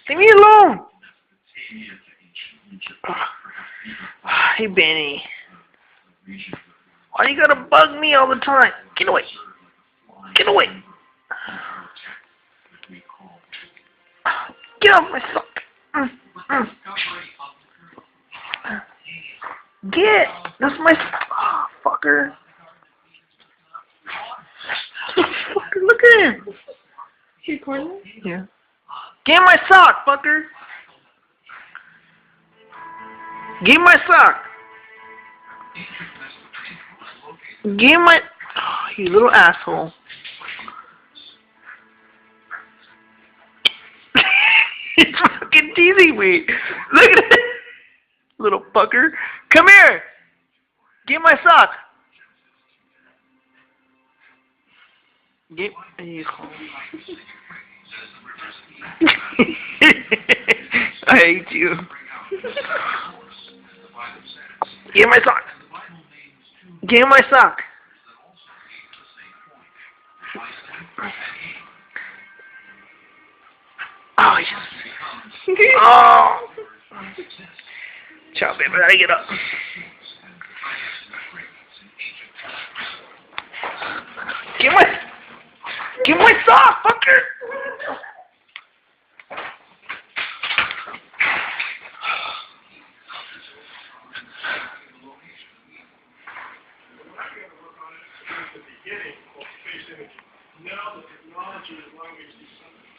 Leave me alone! Hey, Benny. Why you gotta bug me all the time? Get away! Get away! Get off my sock! Get! That's my... Oh, fucker. Fucker, look at him! You recording? Yeah. Get my sock, fucker! Get my sock! Get my... Oh, you little asshole. He's fucking teasing me. Look at it. Little fucker. Come here. Get my sock. Get... I hate you. Get my sock. Get my sock. Oh, yes. Oh. Ciao, baby. I gotta get up. Get my sock, fucker.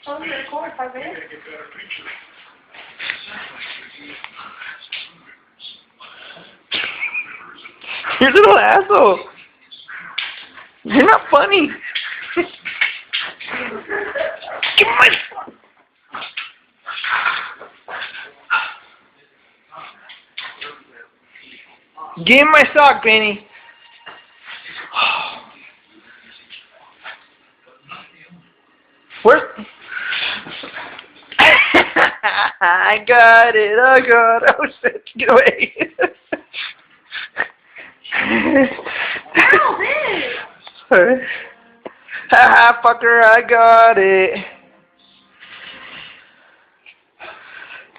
Oh, you're recording 5 minutes? You little asshole. You're not funny. Give me my... Give him my sock, Benny. Where? I got it. Oh God! Oh shit! Get away! Ow, this! Haha, fucker! I got it.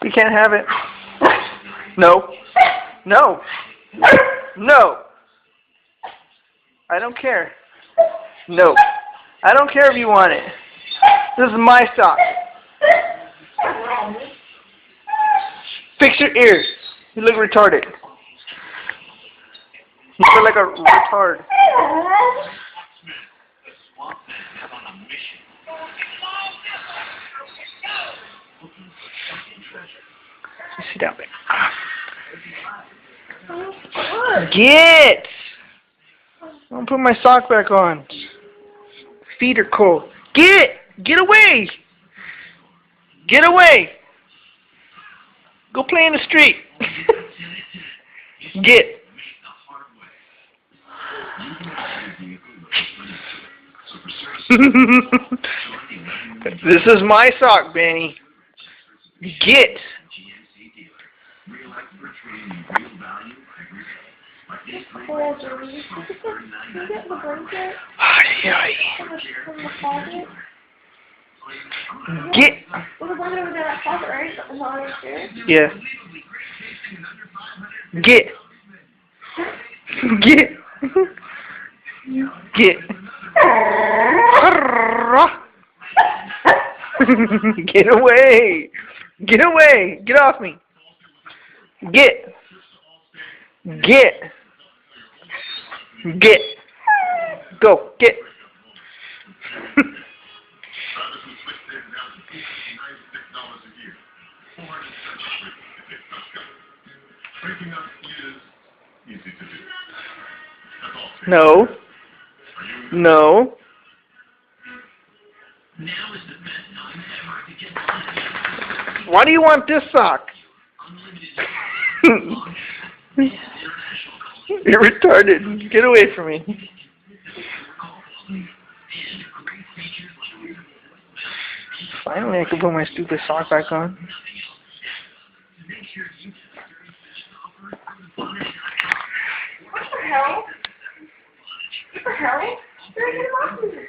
You can't have it. No. No. No. I don't care. No. I don't care if you want it. This is my sock. Fix your ears. You look retarded. You look like a retard. Sit down, babe. Get! I'll put my sock back on. Feet are cold. Get! Get away! Get away! Go play in the street. Get! This is my sock, Benny. Get! Get! Was the blanket over there that closet, right? That was on your stairs? Yeah. Get! Get! Get! Get away! Get away! Get off me! Get! Get! Get! Go! Get! No. No. Why do you want this sock? You're retarded. Get away from me. Finally, I can put my stupid sock back on. What the hell? What the hell? You're in the boxes.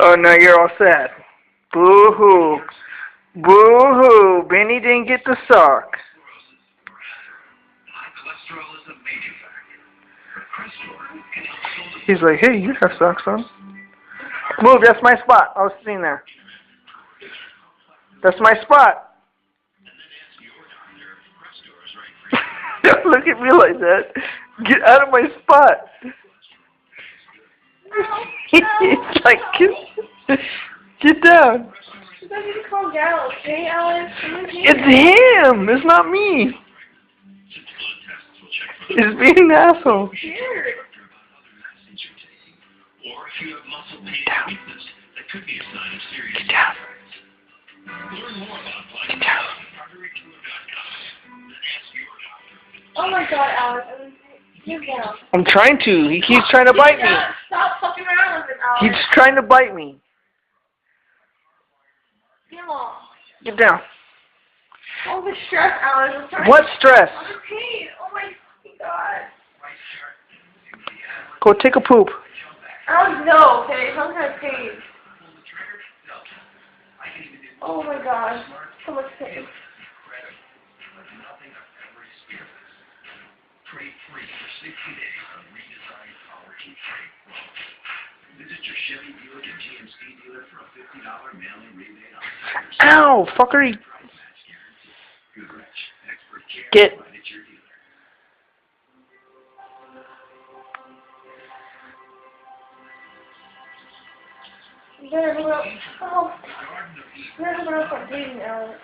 Oh, no, you're all sad. Boo-hoo. Boo-hoo. Benny didn't get the sock. He's like, hey, you have socks on. Move, that's my spot. I was sitting there. That's my spot. Don't look at me like that. Get out of my spot. It's like, get down. You guys need to calm down, okay, Alex? It's him. It's not me. He's being an asshole. Weird. Get down. Get down. Get down. Oh my god, Alex. Get down. I'm trying to. He keeps trying to bite me. Stop fucking around with it, Alex. He's trying to bite me. Get off. Get down. All the stress, Alex. I'm sorry. What stress? I'm in pain. Oh my god. Go take a poop. Alex, no, okay? I'm kind of pain. Oh my god. So much pain. Ow, fuckery. Get. You better look up. Oh. You better look up bleeding, Alex.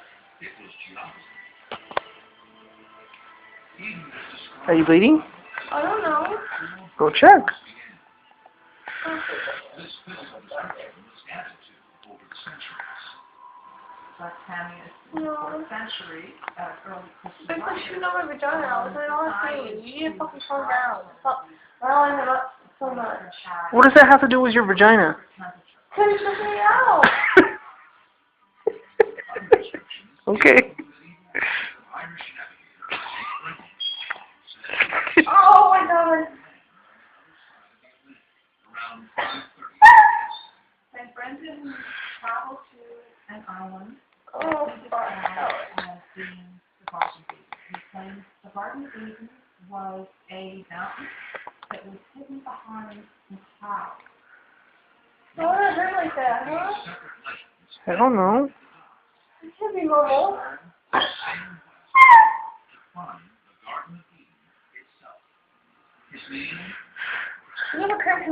Are you bleeding? I don't know. Go check. No. It's like shooting on my vagina, Alex. I don't have pain. You need to fucking calm down. Stop. I don't have up so much. What does that have to do with your vagina? Cause it's just me out. Okay. Oh my god. St. Brendan traveled to an island Oh, fuck. as being the Garden of Eden. He claims the Garden of Eden was a mountain that was hidden behind the clouds. Why would it hurt like that, huh? I don't know. It should be normal. You have a cramp